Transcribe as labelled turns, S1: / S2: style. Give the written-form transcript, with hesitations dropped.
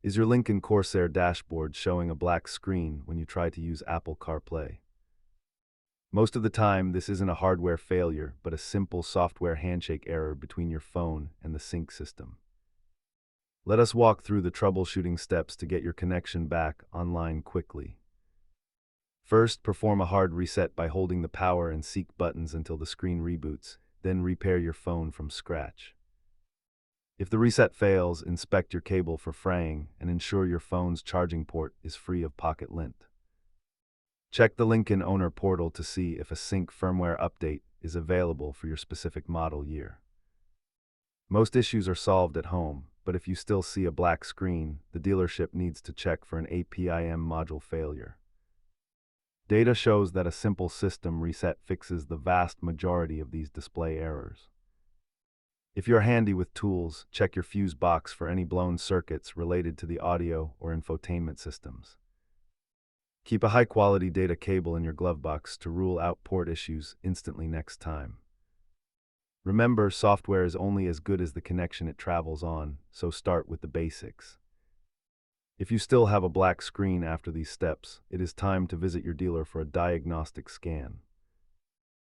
S1: Is your Lincoln Corsair dashboard showing a black screen when you try to use Apple CarPlay? Most of the time, this isn't a hardware failure, but a simple software handshake error between your phone and the sync system. Let us walk through the troubleshooting steps to get your connection back online quickly. First, perform a hard reset by holding the power and seek buttons until the screen reboots, then repair your phone from scratch. If the reset fails, inspect your cable for fraying and ensure your phone's charging port is free of pocket lint. Check the Lincoln owner portal to see if a sync firmware update is available for your specific model year. Most issues are solved at home, but if you still see a black screen, the dealership needs to check for an APIM module failure. Data shows that a simple system reset fixes the vast majority of these display errors. If you're handy with tools, check your fuse box for any blown circuits related to the audio or infotainment systems. Keep a high-quality data cable in your glove box to rule out port issues instantly next time. Remember, software is only as good as the connection it travels on, so start with the basics. If you still have a black screen after these steps, it is time to visit your dealer for a diagnostic scan.